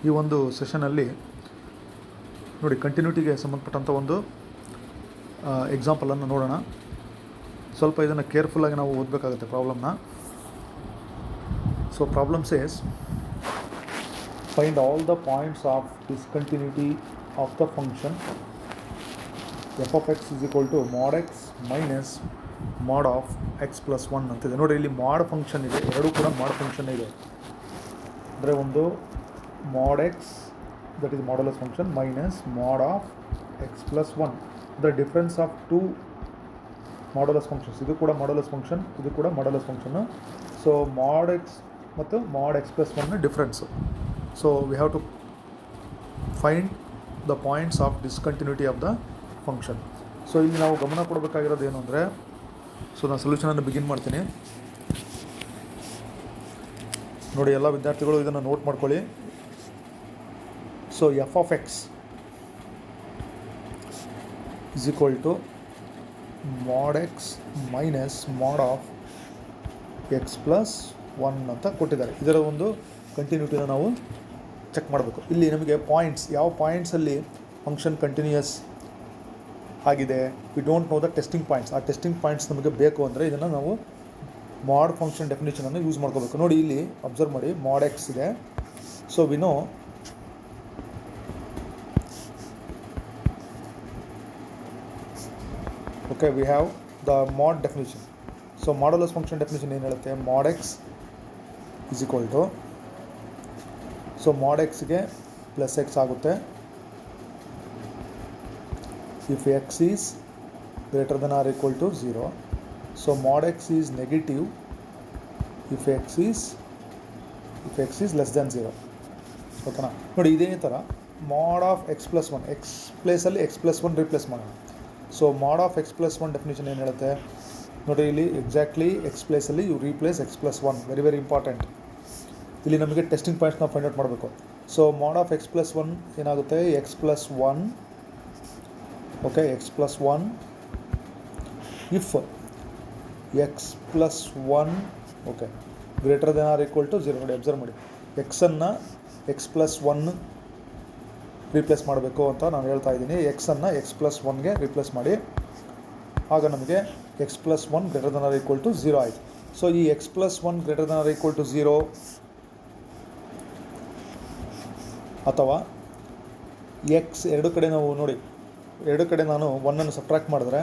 ಈ ಒಂದು ಸೆಷನಲ್ಲಿ ನೋಡಿ ಕಂಟಿನ್ಯೂಟಿಗೆ ಸಂಬಂಧಪಟ್ಟಂಥ ಒಂದು ಎಕ್ಸಾಂಪಲನ್ನು ನೋಡೋಣ. ಸ್ವಲ್ಪ ಇದನ್ನು ಕೇರ್ಫುಲ್ಲಾಗಿ ನಾವು ಓದಬೇಕಾಗುತ್ತೆ ಪ್ರಾಬ್ಲಮ್ನ. So problem says find all the points of discontinuity of the function f of x is equal to mod x minus mod of x plus 1 ಅಂತಿದೆ. ನೋಡಿ ಇಲ್ಲಿ ಮಾಡ್ ಫಂಕ್ಷನ್ ಇದೆ, ಎರಡೂ ಕೂಡ ಮಾಡ್ ಫಂಕ್ಷನ್ ಇದೆ. ಅಂದರೆ ಒಂದು mod x that is modulus function minus mod of x plus 1. ಅಂದರೆ difference of two modulus functions. ಇದು ಕೂಡ ಮಾಡ್ಯುಲಸ್ ಫಂಕ್ಷನ್, ಇದು ಕೂಡ modulus function. So mod x ಮತ್ತು mod x plus 1 difference. So we have to find the points of discontinuity of the function. So ಇಲ್ಲಿ ನಾವು ಗಮನ ಕೊಡಬೇಕಾಗಿರೋದು ಏನು ಅಂದರೆ, ಸೊ ನಾನು ಸೊಲ್ಯೂಷನನ್ನು ಬಿಗಿನ್ ಮಾಡ್ತೀನಿ. ನೋಡಿ ಎಲ್ಲ ವಿದ್ಯಾರ್ಥಿಗಳು ಇದನ್ನು ನೋಟ್ ಮಾಡ್ಕೊಳ್ಳಿ. So f of x is equal to mod x minus mod of x plus 1 ಅಂತ ಕೊಟ್ಟಿದ್ದಾರೆ. ಇದರ ಒಂದು ಕಂಟಿನ್ಯೂಟಿನ ನಾವು ಚೆಕ್ ಮಾಡಬೇಕು. ಇಲ್ಲಿ ನಮಗೆ ಪಾಯಿಂಟ್ಸ್, ಯಾವ ಪಾಯಿಂಟ್ಸಲ್ಲಿ ಫಂಕ್ಷನ್ ಕಂಟಿನ್ಯೂಯಸ್ ಆಗಿದೆ, we don't know the testing points. ಆ ಟೆಸ್ಟಿಂಗ್ ಪಾಯಿಂಟ್ಸ್ ನಮಗೆ ಬೇಕು ಅಂದರೆ ಇದನ್ನು ನಾವು ಮಾಡ್ ಫಂಕ್ಷನ್ ಡೆಫಿನೇಷನನ್ನು ಯೂಸ್ ಮಾಡ್ಕೋಬೇಕು. ನೋಡಿ ಇಲ್ಲಿ ಅಬ್ಸರ್ವ್ ಮಾಡಿ, ಮಾಡ್ ಎಕ್ಸ್ ಇದೆ. So we know okay we have the mod definition. So modulus function definition ಏನು ಹೇಳುತ್ತೆ, mod x is equal to, so mod ಎಕ್ಸ್ಗೆ ಪ್ಲಸ್ ಎಕ್ಸ್ ಆಗುತ್ತೆ if x is greater than or equal to 0. So mod x is negative if x is less than 0. ಓಕೆನಾ. ನೋಡಿ ಇದೇ ಥರ mod of x plus 1, x ಪ್ಲೇಸಲ್ಲಿ x plus 1 replace ಮಾಡೋಣ. So mod of x plus 1 definition ಏನು ಹೇಳುತ್ತೆ ನೋಡಿ, ಇಲ್ಲಿ ಎಕ್ಸಾಕ್ಟ್ಲಿ ಎಕ್ಸ್ ಪ್ಲೇಸಲ್ಲಿ you replace x plus 1. Very very important. ಇಲ್ಲಿ ನಮಗೆ ಟೆಸ್ಟಿಂಗ್ ಪಾಯಿಂಟ್ಸ್ ನಾವು ಫೈಂಡ್ ಔಟ್ ಮಾಡಬೇಕು. So mod of x plus 1 ಏನಾಗುತ್ತೆ, x plus 1 okay x plus 1 if x plus 1 okay greater than or equal to 0. ನೋಡಿ observe ಮಾಡಿ, x ಅನ್ನು x plus 1 replace ಮಾಡಬೇಕು ಅಂತ ನಾನು ಹೇಳ್ತಾ ಇದ್ದೀನಿ. x ಅನ್ನು x plus 1ಗೆ ರೀಪ್ಲೇಸ್ ಮಾಡಿ, ಆಗ ನಮಗೆ x plus 1 greater than or equal to 0 ಆಯಿತು. ಸೊ ಈ x plus 1 greater than or equal to 0 ಅಥವಾ x ಎರಡು ಕಡೆ ನಾವು ನೋಡಿ, ಎರಡು ಕಡೆ ನಾನು 1 ಸಬ್ಟ್ರಾಕ್ಟ್ ಮಾಡಿದ್ರೆ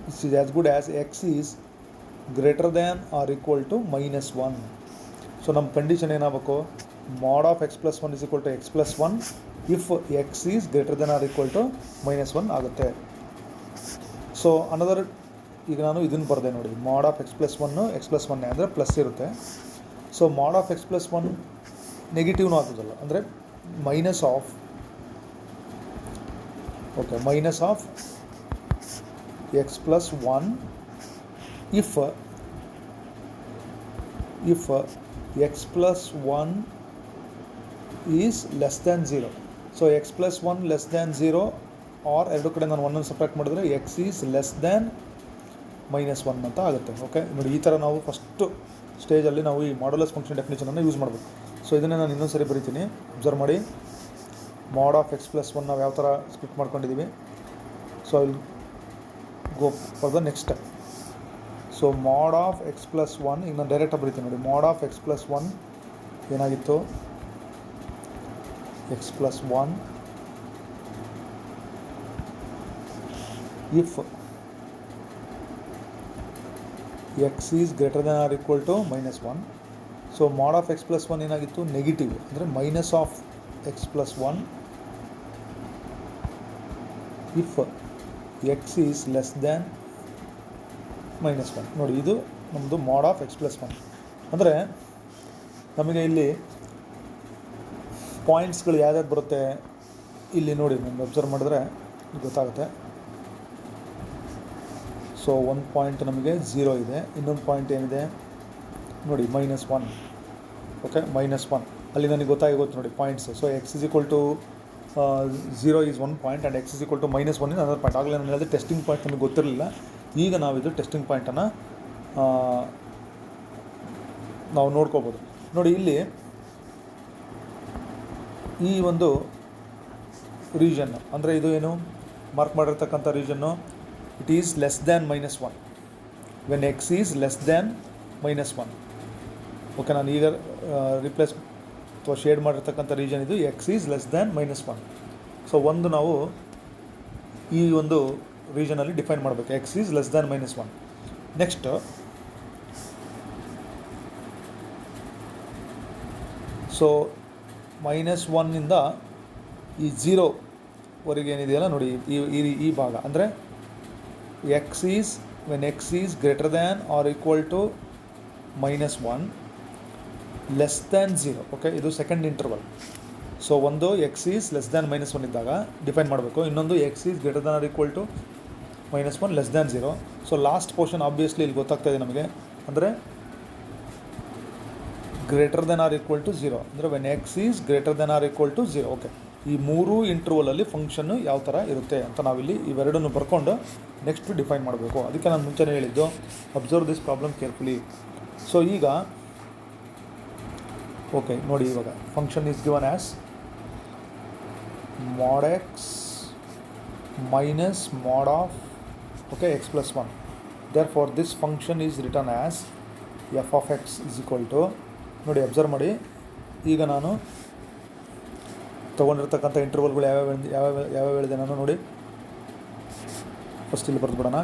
it's is as good as x is greater than or equal to minus 1. So ನಮ್ಮ ಕಂಡೀಷನ್ ಏನಾಗಬೇಕು, mod of x plus 1 is equal to x plus 1 if x is greater than or equal to minus 1 ಆಗುತ್ತೆ. So another, ಈಗ ನಾನು ಇದನ್ನು ಬರೆದೆ ನೋಡಿ, ಮಾಡ್ of x plus 1 X plus 1 ಅಂದರೆ ಪ್ಲಸ್ ಇರುತ್ತೆ. So mod of x plus 1 ನೆಗೆಟಿವ್ನೂ ಆಗ್ತದಲ್ಲ, ಅಂದರೆ minus of okay minus of x plus 1 if x plus 1 is less than 0. so x plus 1 less than 0 or ಎರಡು ಕಡೆ ನಾನು 1 ಸಬ್ಟ್ರಾಕ್ಟ್ ಮಾಡಿದ್ರೆ x is less than minus 1 ಅಂತ ಆಗುತ್ತೆ. Okay ನೋಡಿ, ಈ ಥರ ನಾವು ಫಸ್ಟು ಸ್ಟೇಜಲ್ಲಿ ನಾವು ಈ ಮಾಡ್ಯುಲಸ್ ಫಂಕ್ಷನ್ ಡೆಫಿನೇಷನನ್ನು ಯೂಸ್ ಮಾಡಬೇಕು. ಸೊ ಇದನ್ನೇ ನಾನು ಇನ್ನೊಂದು ಸರಿ ಬರೀತೀನಿ, ಅಬ್ಸರ್ವ್ ಮಾಡಿ. ಮಾಡ್ ಆಫ್ ಎಕ್ಸ್ ಪ್ಲಸ್ 1 ನಾವು ಯಾವ ಥರ ಸ್ಪ್ಲಿಟ್ ಮಾಡ್ಕೊಂಡಿದ್ದೀವಿ. So I will go for the next step. So mod of x plus 1 ಈಗ ನಾನು ಡೈರೆಕ್ಟಾಗಿ ಬರೀತೀನಿ ನೋಡಿ. ಮಾಡ್ ಆಫ್ ಎಕ್ಸ್ ಪ್ಲಸ್ 1 ಏನಾಗಿತ್ತು, x plus 1 if x is greater than or equal to minus 1. So mod of x plus 1 ಏನಾಗಿತ್ತು, negative, ಅಂದರೆ minus of x plus 1 if x is less than minus 1. ನೋಡಿ ಇದು ನಮ್ಮದು ಮಾಡ್ ಆಫ್ ಎಕ್ಸ್ ಪ್ಲಸ್ 1. ಅಂದರೆ ನಮಗೆ ಇಲ್ಲಿ ಪಾಯಿಂಟ್ಸ್ಗಳು ಯಾವ್ಯಾವ್ದು ಬರುತ್ತೆ ಇಲ್ಲಿ ನೋಡಿ, ನಮ್ಗೆ ಅಬ್ಸರ್ವ್ ಮಾಡಿದ್ರೆ ಗೊತ್ತಾಗುತ್ತೆ. ಸೊ ಒಂದು ಪಾಯಿಂಟ್ ನಮಗೆ 0 ಇದೆ, ಇನ್ನೊಂದು ಪಾಯಿಂಟ್ ಏನಿದೆ ನೋಡಿ ಮೈನಸ್ 1. ಓಕೆ ಮೈನಸ್ 1 ಅಲ್ಲಿ ನನಗೆ ಗೊತ್ತು ನೋಡಿ points. So x is equal to 0 is 1 point and x is equal to minus 1 is other point. ಆಗಲೇ ನಾನು ಹೇಳಿದೆ ಟೆಸ್ಟಿಂಗ್ ಪಾಯಿಂಟ್ ನಮಗೆ ಗೊತ್ತಿರಲಿಲ್ಲ. ಈಗ ನಾವಿದು ಟೆಸ್ಟಿಂಗ್ ಪಾಯಿಂಟನ್ನು ನಾವು ನೋಡ್ಕೋಬೋದು. ನೋಡಿ ಇಲ್ಲಿ ಈ ಒಂದು ರೀಜನ್ನು ಅಂದರೆ ಇದು ಏನು ಮಾರ್ಕ್ ಮಾಡಿರ್ತಕ್ಕಂಥ region it is less than -1 when x is less than -1. Okay, ನಾನು ಈಗ ರಿಪ್ಲೇಸ್ ಅಥವಾ ಶೇಡ್ ಮಾಡಿರ್ತಕ್ಕಂಥ ರೀಜನ್ ಇದು x is less than -1. So ಒಂದು ನಾವು ಈ ಒಂದು ರೀಜನಲ್ಲಿ ಡಿಫೈನ್ ಮಾಡಬೇಕು, x is less than -1. Next so -1ಇಂದ ಈ 0ವರೆಗೆ ಏನಿದೆಯಲ್ಲ ನೋಡಿ, ಈ ಭಾಗ ಅಂದರೆ x is when x is greater than or equal to -1 less than 0. Okay, ಇದು ಸೆಕೆಂಡ್ ಇಂಟರ್ವಲ್. ಸೊ ಒಂದು ಎಕ್ಸ್ ಈಸ್ ಲೆಸ್ ದ್ಯಾನ್ -1 ಇದ್ದಾಗ ಡಿಫೈನ್ ಮಾಡಬೇಕು, ಇನ್ನೊಂದು x is greater than or equal to -1 less than 0. So last portion obviously ಇಲ್ಲಿ ಗೊತ್ತಾಗ್ತಾ ಇದೆ ನಮಗೆ, ಅಂದರೆ greater than or equal to 0 ಅಂದರೆ when x is greater than or equal to 0. Okay, ಈ ಮೂರು ಇಂಟರ್ವಲಲ್ಲಿ ಫಂಕ್ಷನ್ನು ಯಾವ ಥರ ಇರುತ್ತೆ ಅಂತ ನಾವಿಲ್ಲಿ ಇವೆರಡನ್ನು ಬರ್ಕೊಂಡು ನೆಕ್ಸ್ಟ್ ಡಿಫೈನ್ ಮಾಡಬೇಕು. ಅದಕ್ಕೆ ನಾನು ಮುಂಚೆನೇ ಹೇಳಿದ್ದು, observe this problem carefully. So ಈಗ ಓಕೆ ನೋಡಿ, ಇವಾಗ function is given as mod x minus mod of x plus 1. Therefore this function is written as f of x is equal to, ನೋಡಿ observe ಮಾಡಿ, ಈಗ ನಾನು ತೊಗೊಂಡಿರ್ತಕ್ಕಂಥ ಇಂಟರ್ವಲ್ಗಳು ಯಾವ್ಯಾವ ಹೇಳಿದೆ ನಾನು ನೋಡಿ. ಫಸ್ಟ್ ಇಲ್ಲಿ ಬರೆದು ಬಿಡೋಣ.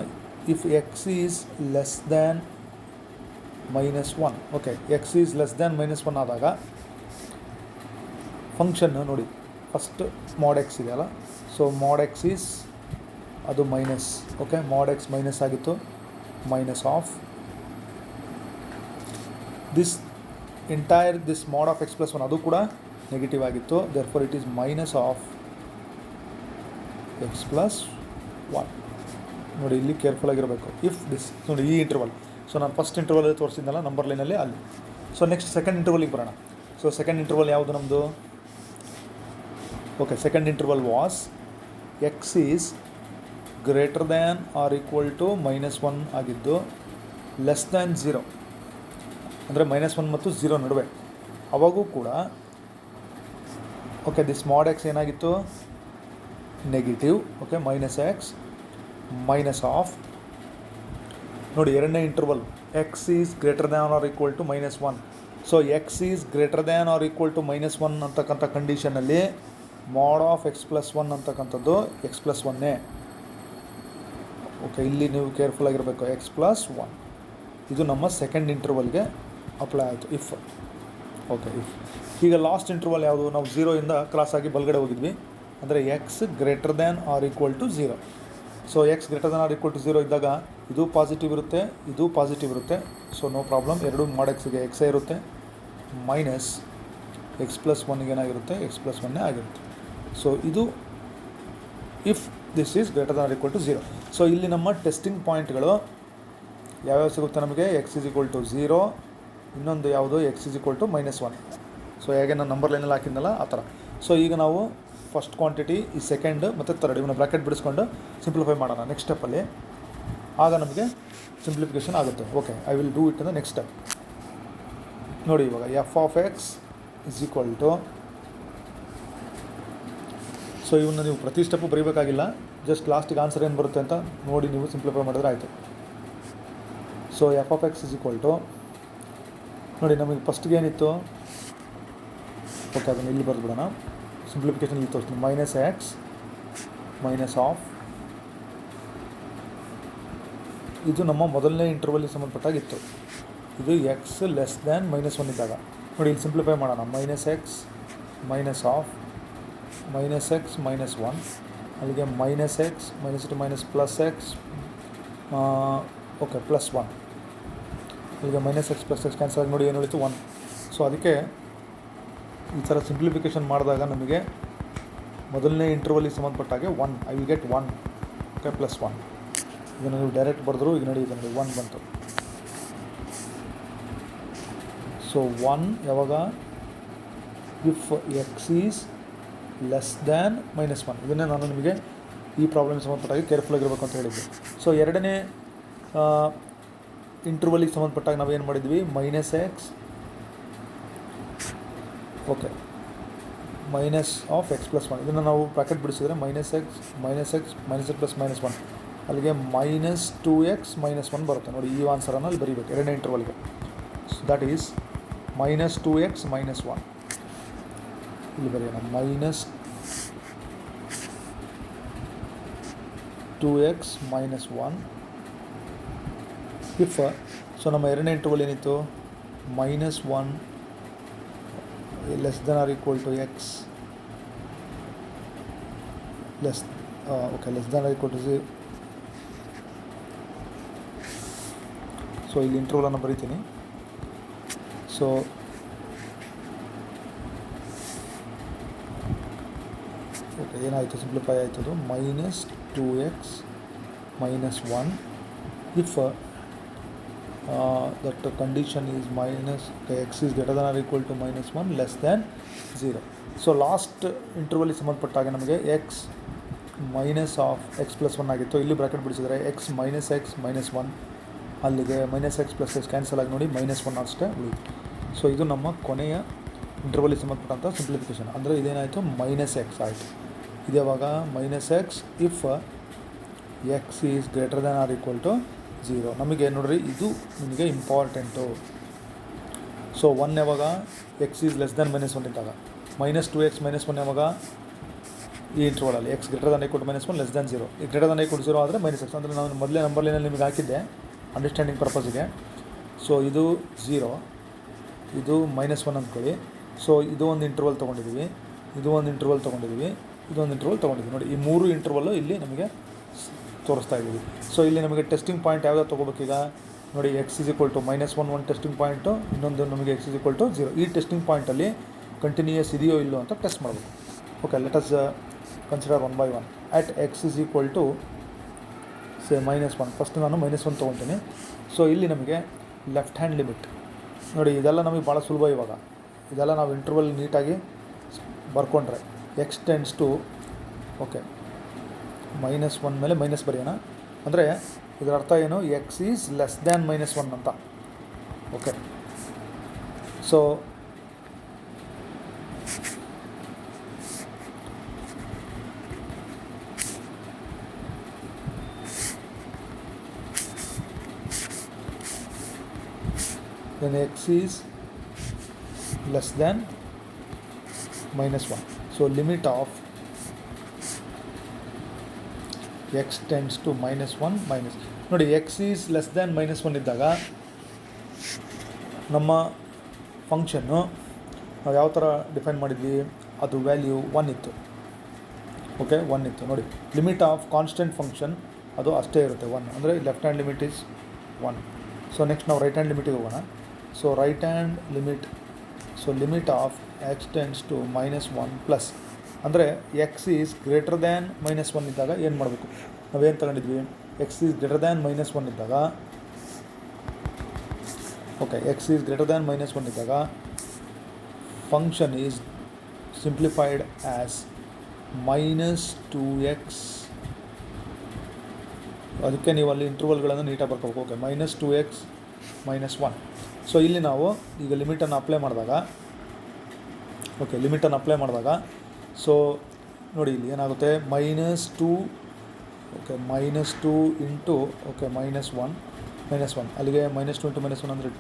If x is less than -1, okay, x is less than -1 ಆದಾಗ ಫಂಕ್ಷನ್ನು ನೋಡಿ, ಫಸ್ಟ್ mod x ಇದೆಯಲ್ಲ, ಸೊ mod x ಈಸ್ ಅದು minus. Okay, mod x minus ಆಗಿತ್ತು, minus of this entire this mod of x plus 1 ಅದು ಕೂಡ negative ಆಗಿತ್ತು. Therefore it is minus of x plus 1. ನೋಡಿ ಇಲ್ಲಿ ಕೇರ್ಫುಲ್ ಆಗಿರಬೇಕು. ಇಫ್ ದಿಸ್ ನೋಡಿ ಈ ಇಂಟರ್ವಲ್, ಸೊ ನಾನು ಫಸ್ಟ್ ಇಂಟರ್ವಲ್ ತೋರಿಸಿದ್ನಲ್ಲ ನಂಬರ್ ಲೈನಲ್ಲಿ ಅಲ್ಲಿ. ಸೊ ನೆಕ್ಸ್ಟ್ ಸೆಕೆಂಡ್ ಇಂಟರ್ವಲಿಗೆ ಬರೋಣ. ಸೊ ಸೆಕೆಂಡ್ ಇಂಟರ್ವಲ್ ಯಾವುದು ನಮ್ಮದು? Okay, second interval was x is greater than or equal to -1 ಆಗಿದ್ದು ಲೆಸ್ ದ್ಯಾನ್ 0 ಅಂದರೆ -1 ಮತ್ತು 0 ನಡುವೆ. ಅವಾಗೂ ಕೂಡ ಓಕೆ ದಿಸ್ mod x ಏನಾಗಿತ್ತು? Negative. Okay, -x minus of ನೋಡಿ ಎರಡನೇ interval x is greater than or equal to -1. So x is greater than or equal to -1 ಅಂತಕ್ಕಂಥ ಕಂಡೀಷನಲ್ಲಿ mod of x plus 1 ಅಂತಕ್ಕಂಥದ್ದು x plus 1. ಓಕೆ, ಇಲ್ಲಿ ನೀವು careful ಆಗಿರಬೇಕು. x plus 1 ಇದು ನಮ್ಮ second ಇಂಟರ್ವಲ್ಗೆ ಅಪ್ಲೈ ಆಯಿತು. ಇಫ್ ಓಕೆ, ಇಫ್ ಈಗ ಲಾಸ್ಟ್ ಇಂಟರ್ವಲ್ ಯಾವುದು? ನಾವು 0ಇಂದ ಕ್ರಾಸ್ ಆಗಿ ಬಲಗಡೆ ಹೋಗಿದ್ವಿ, ಅಂದರೆ x greater than or equal to 0. So x greater than or equal to 0 ಇದ್ದಾಗ ಇದು ಪಾಸಿಟಿವ್ ಇರುತ್ತೆ, ಇದು ಪಾಸಿಟಿವ್ ಇರುತ್ತೆ. ಸೊ ನೋ ಪ್ರಾಬ್ಲಮ್, ಎರಡು mod xಗೆ ಎಕ್ಸೇ ಇರುತ್ತೆ. ಮೈನಸ್ x plus 1ಗೆ ಏನಾಗಿರುತ್ತೆ? x plus 1 ಆಗಿರುತ್ತೆ. ಸೊ ಇದು if this is greater than or equal to 0. So ಇಲ್ಲಿ ನಮ್ಮ ಟೆಸ್ಟಿಂಗ್ ಪಾಯಿಂಟ್ಗಳು ಯಾವ್ಯಾವ ಸಿಗುತ್ತೆ ನಮಗೆ? ಎಕ್ಸ್ ಈಸ್ ಈಕ್ವಲ್ ಟು 0, ಇನ್ನೊಂದು ಯಾವುದು x is equal to -1. So ಹೇಗೆ ನಾನು ನಂಬರ್ ಲೈನಲ್ಲಿ ಹಾಕಿದ್ನಲ್ಲ ಆ ಥರ. ಸೊ ಈಗ ನಾವು ಫಸ್ಟ್ ಕ್ವಾಂಟಿಟಿ, ಈ ಸೆಕೆಂಡ್ ಮತ್ತು ಥರ್ಡ್ ಇವನ್ನ ಬ್ರ್ಯಾಕೆಟ್ ಬಿಡಿಸ್ಕೊಂಡು ಸಿಂಪ್ಲಿಫೈ ಮಾಡೋಣ ನೆಕ್ಸ್ಟ್ ಸ್ಟೆಪ್ಪಲ್ಲಿ. ಆಗ ನಮಗೆ ಸಿಂಪ್ಲಿಫಿಕೇಷನ್ ಆಗುತ್ತೆ. Okay, I will do it in the next step. ನೋಡಿ ಇವಾಗ f of x is equal to, so ಇವನ್ನ ನೀವು ಪ್ರತಿ ಸ್ಟೆಪ್ಪು ಬರೀಬೇಕಾಗಿಲ್ಲ, ಜಸ್ಟ್ ಲಾಸ್ಟಿಗೆ ಆನ್ಸರ್ ಏನು ಬರುತ್ತೆ ಅಂತ ನೋಡಿ ನೀವು ಸಿಂಪ್ಲಿಫೈ ಮಾಡಿದ್ರೆ ಆಯಿತು. So f of x is equal to ನೋಡಿ ನಮಗೆ ಫಸ್ಟ್ಗೆ ಏನಿತ್ತು? ಓಕೆ, ಅದನ್ನು ಇಲ್ಲಿ ಬರೆದ್ಬಿಡೋಣ. ಸಿಂಪ್ಲಿಫಿಕೇಷನ್ ಇಲ್ಲಿ ತೋರಿಸ್ತೀನಿ. -x ಮೈನಸ್ ಆಫ್ ಇದು ನಮ್ಮ ಮೊದಲನೇ ಇಂಟರ್ವಲ್ಗೆ ಸಂಬಂಧಪಟ್ಟಾಗಿತ್ತು. ಇದು ಎಕ್ಸ್ ಲೆಸ್ ದ್ಯಾನ್ -1 ಇದ್ದಾಗ ನೋಡಿ ಇಲ್ಲಿ ಸಿಂಪ್ಲಿಫೈ ಮಾಡೋಣ. -x ಮೈನಸ್ ಆಫ್ -x -1 ಅಲ್ಲಿಗೆ -x -2 ಪ್ಲಸ್ x ಓಕೆ +1 ಅಲ್ಲಿಗೆ -x + x ಕ್ಯಾನ್ಸಲ್ ಆಗಿ ನೋಡಿ ಏನು ಉಳಿತು? 1. ಸೊ ಅದಕ್ಕೆ ಈ ಥರ ಸಿಂಪ್ಲಿಫಿಕೇಷನ್ ಮಾಡಿದಾಗ ನಮಗೆ ಮೊದಲನೇ ಇಂಟರ್ವಲಿಗೆ ಸಂಬಂಧಪಟ್ಟಾಗೆ 1 ಐ ವಿಲ್ ಗೆಟ್ 1. ಓಕೆ, +1. ಇದನ್ನು ನೀವು ಡೈರೆಕ್ಟ್ ಬರೆದ್ರು ಈಗ ನೋಡಿ ಇದು ನೋಡಿ 1 ಬಂತು. ಸೊ 1 ಯಾವಾಗ? If x is less than -1. ಇದನ್ನೇ ನಾನು ನಿಮಗೆ ಈ ಪ್ರಾಬ್ಲಮ್ಗೆ ಸಂಬಂಧಪಟ್ಟಾಗಿ ಕೇರ್ಫುಲ್ ಆಗಿರಬೇಕು ಅಂತ ಹೇಳಿದ್ದೆ. ಸೊ ಎರಡನೇ ಇಂಟರ್ವಲಿಗೆ ಸಂಬಂಧಪಟ್ಟಾಗ ನಾವು ಏನು ಮಾಡಿದ್ವಿ? -x okay minus of x plus one. ಇದನ್ನು ನಾವು ಬ್ರಾಕೆಟ್ ಬಿಡಿಸಿದ್ರೆ minus x plus minus one, ಅಲ್ಲಿಗೆ ಮೈನಸ್ 2x ಮೈನಸ್ 1 ಬರುತ್ತೆ. ನೋಡಿ ಈ ಆನ್ಸರನ್ನು ಅಲ್ಲಿ ಬರೀಬೇಕು ಎರಡನೇ ಇಂಟರ್ವಲ್ಗೆ. So that is minus 2x minus 1. ಇಲ್ಲಿ ಬರೆಯೋಣ minus 2x minus 1 if. So ನಮ್ಮ ಎರಡನೇ ಇಂಟರ್ವಲ್ ಏನಿತ್ತು, minus 1 less than or equal to x less than or equal to 0. So ಇಲ್ಲಿ ಇಂಟರ್ವಲನ್ನು ಬರಿತೀನಿ. ಸೊ ಓಕೆ, ಏನಾಯಿತು, ಸಿಂಪ್ಲಿಫೈ ಆಯ್ತದು. Minus 2x minus 1 if that condition is minus x is greater than or equal to minus 1 less than 0. So last ಇಂಟರ್ವಲಿಗೆ ಸಂಬಂಧಪಟ್ಟಾಗ ನಮಗೆ x minus of x plus 1 ಆಗಿತ್ತು. ಇಲ್ಲಿ ಬ್ರಾಕೆಟ್ ಬಿಡಿಸಿದರೆ ಎಕ್ಸ್ ಮೈನಸ್ 1, ಅಲ್ಲಿಗೆ minus x plus X cancel ಆಗಿ ನೋಡಿ minus 1 ಅಷ್ಟೇ ಉಳಿಯಿತು. ಸೊ ಇದು ನಮ್ಮ ಕೊನೆಯ ಇಂಟರ್ವಲಿಗೆ ಸಂಬಂಧಪಟ್ಟಂಥ ಸಿಂಪ್ಲಿಫಿಕೇಷನ್. ಅಂದರೆ ಇದೇನಾಯಿತು, ಮೈನಸ್ ಎಕ್ಸ್ ಆಯಿತು. ಇದ್ಯಾವಾಗ, minus x if x is greater than or equal to 0. ನಮಗೆ ನೋಡ್ರಿ, ಇದು ನಿಮಗೆ ಇಂಪಾರ್ಟೆಂಟು. ಸೊ 1 ಯಾವಾಗ, x is less than minus 1 ಇದ್ದಾಗ, ಮೈನಸ್ 2x ಮೈನಸ್ 1 ಯಾವಾಗ, ಈ ಇಂಟರ್ವಲಲ್ಲಿ x greater than equal to minus 1 less than 0. ಈ ಗ್ರೇಟರ್ ದ್ಯಾನ್ ಈಕ್ವಲ್ ಟು 0 ಆದರೆ ಮೈನಸ್ ಎಕ್ಸ್. ಅಂದರೆ ನಾನು ಮೊದಲೇ ನಂಬರ್ ಲೈನಲ್ಲಿ ನಿಮಗೆ ಹಾಕಿದ್ದೆ ಅಂಡರ್ಸ್ಟ್ಯಾಂಡಿಂಗ್ ಪರ್ಪಸ್ಗೆ. ಸೊ ಇದು 0, ಇದು ಮೈನಸ್ 1 ಅಂದ್ಕೊಳ್ಳಿ. ಸೊ ಇದು ಒಂದು ಇಂಟರ್ವಲ್ ತೊಗೊಂಡಿದ್ದೀವಿ, ಇದು ಒಂದು ಇಂಟರ್ವಲ್ ತೊಗೊಂಡಿದ್ದೀವಿ, ಇದೊಂದು ಇಂಟರ್ವಲ್ ತೊಗೊಂಡಿದ್ದೀವಿ. ನೋಡಿ, ಈ 3 ಇಂಟರ್ವಲ್ಲು ಇಲ್ಲಿ ನಮಗೆ ತೋರಿಸ್ತಾ ಇದ್ದೀವಿ. ಸೊ ಇಲ್ಲಿ ನಮಗೆ ಟೆಸ್ಟಿಂಗ್ ಪಾಯಿಂಟ್ ಯಾವ್ದು ತೊಗೋಬೇಕೀಗ ನೋಡಿ, x is equal to minus 1 ಒಂದು ಟೆಸ್ಟಿಂಗ್ ಪಾಯಿಂಟು, ಇನ್ನೊಂದು ನಮಗೆ ಎಕ್ಸ್ ಇಸ್ ಈಕ್ವಲ್ ಟು 0. ಈ ಟೆಸ್ಟಿಂಗ್ ಪಾಯಿಂಟಲ್ಲಿ ಕಂಟಿನ್ಯೂಯಸ್ ಇದೆಯೋ ಇಲ್ಲೋ ಅಂತ ಟೆಸ್ಟ್ ಮಾಡಬೇಕು. Okay, let us consider 1 by 1. At x is equal to say minus 1. First ನಾನು ಮೈನಸ್ 1 ತೊಗೊತೀನಿ. ಸೊ ಇಲ್ಲಿ ನಮಗೆ ಲೆಫ್ಟ್ ಹ್ಯಾಂಡ್ ಲಿಮಿಟ್ ನೋಡಿ, ಇದೆಲ್ಲ ನಮಗೆ ಭಾಳ ಸುಲಭ. ಇವಾಗ ಇದೆಲ್ಲ ನಾವು ಇಂಟರ್ವಲ್ ನೀಟಾಗಿ ಬರ್ಕೊಂಡ್ರೆ x tends to okay minus 1 ಮೇಲೆ ಮೈನಸ್ ಬರೆಯೋಣ. ಅಂದರೆ ಇದರ ಅರ್ಥ ಏನು, x is less than minus 1 ಅಂತ. Okay, so then x is less than minus 1. So limit of x tends to minus 1 minus ನೋಡಿ, x is less than minus 1 ಇದ್ದಾಗ ನಮ್ಮ ಫಂಕ್ಷನ್ನು ನಾವು ಯಾವ ಥರ ಡಿಫೈನ್ ಮಾಡಿದ್ವಿ, ಅದು ವ್ಯಾಲ್ಯೂ 1 ಇತ್ತು. ಓಕೆ, 1 ಇತ್ತು. ನೋಡಿ, ಲಿಮಿಟ್ ಆಫ್ ಕಾನ್ಸ್ಟೆಂಟ್ ಫಂಕ್ಷನ್ ಅದು ಅಷ್ಟೇ ಇರುತ್ತೆ 1. ಅಂದರೆ left hand limit is 1. So next ನಾವು ರೈಟ್ ಹ್ಯಾಂಡ್ ಲಿಮಿಟಿಗೆ ಹೋಗೋಣ. So right hand limit, so limit of x tends to minus 1 plus, ಅಂದರೆ x is greater than minus 1 ಇದ್ದಾಗ ಏನು ಮಾಡಬೇಕು, ನಾವೇನು ತಗೊಂಡಿದ್ವಿ, x is greater than minus 1 ಇದ್ದಾಗ, okay, x is greater than minus 1 ಇದ್ದಾಗ function is simplified as minus 2x. ಅದಕ್ಕೆ ನೀವು ಅಲ್ಲಿ ಇಂಟರ್ವಲ್ಗಳನ್ನು ನೀಟಾಗಿ ಬರ್ಕೋಬೇಕು. Okay, minus 2x minus 1. So ಇಲ್ಲಿ ನಾವು ಈಗ ಲಿಮಿಟನ್ನು ಅಪ್ಲೈ ಮಾಡಿದಾಗ, ಓಕೆ, ಲಿಮಿಟನ್ನು ಅಪ್ಲೈ ಮಾಡಿದಾಗ ಸೊ ನೋಡಿ ಇಲ್ಲಿ ಏನಾಗುತ್ತೆ, minus 2, okay, minus 2 into okay minus 1 ಅಲ್ಲಿಗೆ ಮೈನಸ್ 2 ಇಂಟು ಮೈನಸ್ 1 ಅಂದರೆ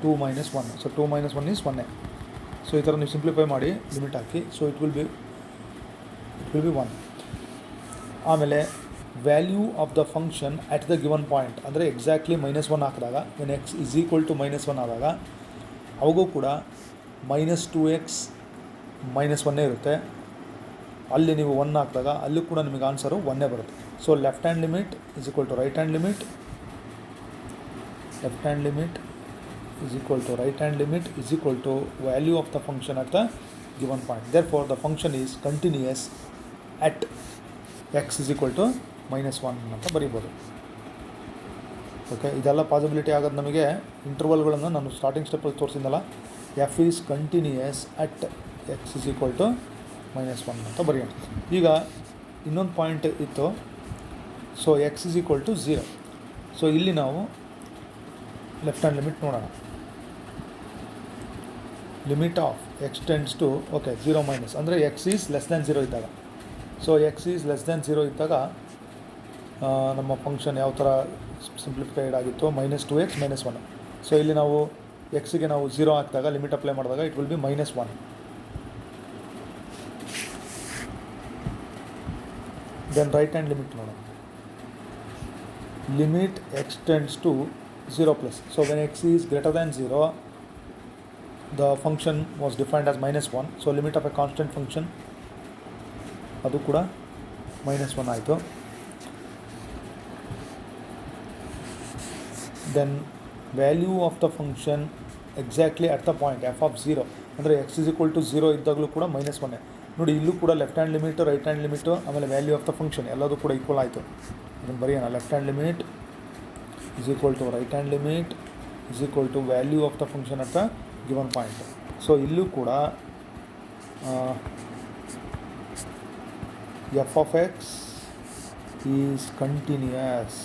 2 minus 1. So 2 minus 1 is 1. So ಈ ಥರ ನೀವು ಸಿಂಪ್ಲಿಫೈ ಮಾಡಿ limit hockey. So it will be 1. ಆಮೇಲೆ value of the function at the given point, ಅಂದರೆ ಎಕ್ಸಾಕ್ಟ್ಲಿ ಮೈನಸ್ 1 ಹಾಕಿದಾಗ when x is equal to minus 1 ಆದಾಗ ಅವಾಗೂ ಕೂಡ ಮೈನಸ್ 2x ಮೈನಸ್ 1 ಇರುತ್ತೆ. ಅಲ್ಲಿ ನೀವು 1 ಹಾಕಿದಾಗ ಅಲ್ಲೂ ಕೂಡ ನಿಮಗೆ ಆನ್ಸರು 1 ಬರುತ್ತೆ. So left hand limit is equal to right hand limit, left hand limit is equal to right hand limit is equal to value of the function at the given point. Therefore the function is continuous at x is equal to minus 1 ಅಂತ ಬರೀಬೋದು. Okay, ಇದೆಲ್ಲ possibility ಆಗೋದು ನಮಗೆ ಇಂಟರ್ವಲ್ಗಳನ್ನು ನಾನು starting ಸ್ಟೆಪ್ಪಲ್ಲಿ ತೋರಿಸಿದ್ನಲ್ಲ, f is continuous at x is equal to minus 1 ಅಂತ ಬರೆಯೋಣ. ಈಗ ಇನ್ನೊಂದು ಪಾಯಿಂಟ್ ಇತ್ತು. So x is equal to 0. So ಇಲ್ಲಿ ನಾವು ಲೆಫ್ಟ್ ಹ್ಯಾಂಡ್ ಲಿಮಿಟ್ ನೋಡೋಣ. Limit of x tends to okay 0 minus ಅಂದರೆ ಎಕ್ಸ್ ಈಸ್ ಲೆಸ್ ದ್ಯಾನ್ 0 ಇದ್ದಾಗ. So x is less than 0 ಇದ್ದಾಗ ನಮ್ಮ ಫಂಕ್ಷನ್ ಯಾವ ಥರ ಸಿಂಪ್ಲಿಫೈಡ್ ಆಗಿತ್ತು, -2x -1. ಸೊ ಇಲ್ಲಿ ನಾವು ಎಕ್ಸಿಗೆ ನಾವು 0 ಹಾಕಿದಾಗ ಲಿಮಿಟ್ ಅಪ್ಲೈ ಮಾಡಿದಾಗ it will be -1. Then right hand limit ನೋಡೋಣ. Limit x tends to 0 plus. So when x is greater than 0 the function was defined as -1. so limit of a constant function ಅದು ಕೂಡ -1 ಆಯಿತು. then value of the function exactly at the point f of 0 ಅಂದರೆ x is equal to 0 ಇದ್ದಾಗಲೂ ಕೂಡ -1. ನೋಡಿ ಇಲ್ಲೂ ಕೂಡ left hand limit right hand limit ಆಮೇಲೆ ವ್ಯಾಲ್ಯೂ ಆಫ್ ದ ಫಂಕ್ಷನ್ ಎಲ್ಲದೂ ಕೂಡ ಈಕ್ವಲ್ ಆಯಿತು. ಅದನ್ನು ಬರೆಯೋಣ. Left hand limit is equal to right hand limit is equal to value of the function at the given point. So ಇಲ್ಲೂ ಕೂಡ f of x is continuous.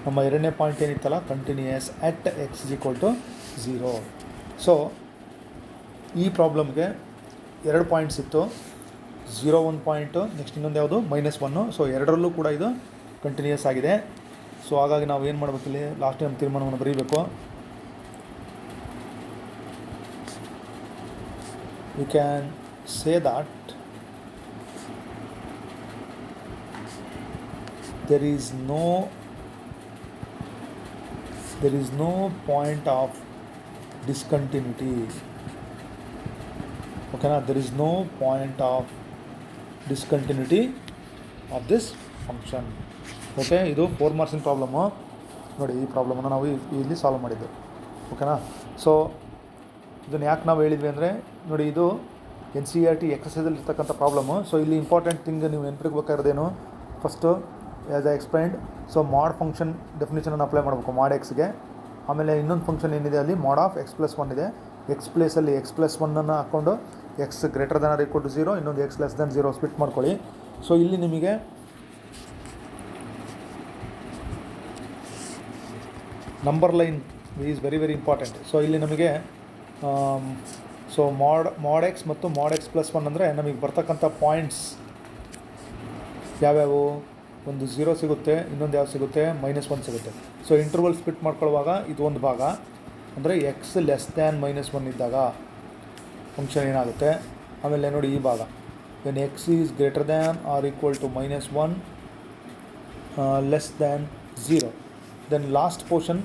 ನಮ್ಮ ಎರಡನೇ point ಏನಿತ್ತಲ್ಲ continuous at x is equal to 0. So ಈ ಪ್ರಾಬ್ಲಮ್ಗೆ 2 points ಇತ್ತು. 0 1 point, next ಇನ್ನೊಂದು ಯಾವುದು -1. ಸೊ ಎರಡರಲ್ಲೂ ಕೂಡ ಇದು ಕಂಟಿನ್ಯೂಯಸ್ ಆಗಿದೆ. ಸೊ ಹಾಗಾಗಿ ನಾವು ಏನು ಮಾಡಬೇಕಿಲ್ಲಿ ಲಾಸ್ಟ್ ಟೈಮ್ ತೀರ್ಮಾನವನ್ನು ಬರೀಬೇಕು. we can say that there is no point of discontinuity. okay na, there is no point of discontinuity of this function. Okay, ಇದು 4 ಮಾರ್ಕ್ಸಿನ ಪ್ರಾಬ್ಲಮ್ಮು. ನೋಡಿ ಈ ಪ್ರಾಬ್ಲಮನ್ನು ನಾವು ಇಲ್ಲಿ ಸಾಲ್ವ್ ಮಾಡಿದ್ದು. ಓಕೆನಾ. ಸೊ ಇದನ್ನು ಯಾಕೆ ನಾವು ಹೇಳಿದ್ವಿ ಅಂದರೆ ನೋಡಿ ಇದು NCERT ಎಕ್ಸಸೈಸಲ್ಲಿ ಇರ್ತಕ್ಕಂಥ ಪ್ರಾಬ್ಲಮ್ಮು. ಸೊ ಇಲ್ಲಿ ಇಂಪಾರ್ಟೆಂಟ್ ಥಿಂಗ್ ನೀವು ನೆನಪಿಟ್ಬೇಕಾಗಿರೋದೇನು, first as I explained, so mod function ಡೆಫಿನೇಷನನ್ನು ಅಪ್ಲೈ ಮಾಡಬೇಕು ಮಾಡ್ ಎಕ್ಸ್ಗೆ. ಆಮೇಲೆ ಇನ್ನೊಂದು ಫಂಕ್ಷನ್ ಏನಿದೆ ಅಲ್ಲಿ ಮಾಡ್ ಆಫ್ x+1 ಇದೆ. ಎಕ್ಸ್ ಪ್ಲೇಸಲ್ಲಿ x+1 ಹಾಕ್ಕೊಂಡು x greater than or equal to 0, ಇನ್ನೊಂದು ಎಕ್ಸ್ ಲೆಸ್ ದ್ಯಾನ್ 0 ಸ್ಪ್ಲಿಟ್ ಮಾಡ್ಕೊಳ್ಳಿ. ಸೊ ಇಲ್ಲಿ ನಿಮಗೆ number line is very very important. So ಇಲ್ಲಿ ನಮಗೆ ಸೊ ಮಾಡ್ ಎಕ್ಸ್ ಮತ್ತು ಮಾಡ್ x+1 ಅಂದರೆ ನಮಗೆ ಬರ್ತಕ್ಕಂಥ ಪಾಯಿಂಟ್ಸ್ ಯಾವ್ಯಾವು, ಒಂದು 0 ಸಿಗುತ್ತೆ, ಇನ್ನೊಂದು ಯಾವ್ದು ಸಿಗುತ್ತೆ -1 ಸಿಗುತ್ತೆ. ಸೊ ಇಂಟರ್ವಲ್ ಸ್ಪ್ಲಿಟ್ ಮಾಡ್ಕೊಳ್ಳುವಾಗ ಇದು ಒಂದು ಭಾಗ ಅಂದರೆ ಎಕ್ಸ್ ಲೆಸ್ ದ್ಯಾನ್ -1 ಇದ್ದಾಗ ಫಂಕ್ಷನ್ ಏನಾಗುತ್ತೆ. ಆಮೇಲೆ ನೋಡಿ ಈ ಭಾಗ when x is greater than or equal to -1 less than 0. Then last portion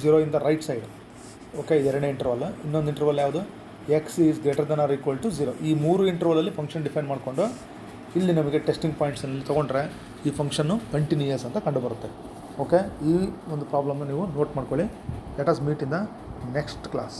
0 in the right side. Okay, ಎರಡನೇ ಇಂಟರ್ವಲ್. ಇನ್ನೊಂದು ಇಂಟರ್ವಲ್ ಯಾವುದು, x is greater than or equal to 0. ಈ 3 ಇಂಟರ್ವಲಲ್ಲಿ ಫಂಕ್ಷನ್ ಡಿಫೈನ್ ಮಾಡಿಕೊಂಡು ಇಲ್ಲಿ ನಮಗೆ ಟೆಸ್ಟಿಂಗ್ ಪಾಯಿಂಟ್ಸಲ್ಲಿ ತೊಗೊಂಡ್ರೆ ಈ ಫಂಕ್ಷನ್ನು ಕಂಟಿನ್ಯೂಯಸ್ ಅಂತ ಕಂಡುಬರುತ್ತೆ. ಓಕೆ, ಈ ಒಂದು ಪ್ರಾಬ್ಲಮ್ನ ನೀವು ನೋಟ್ ಮಾಡ್ಕೊಳ್ಳಿ. Let us meet in the next class.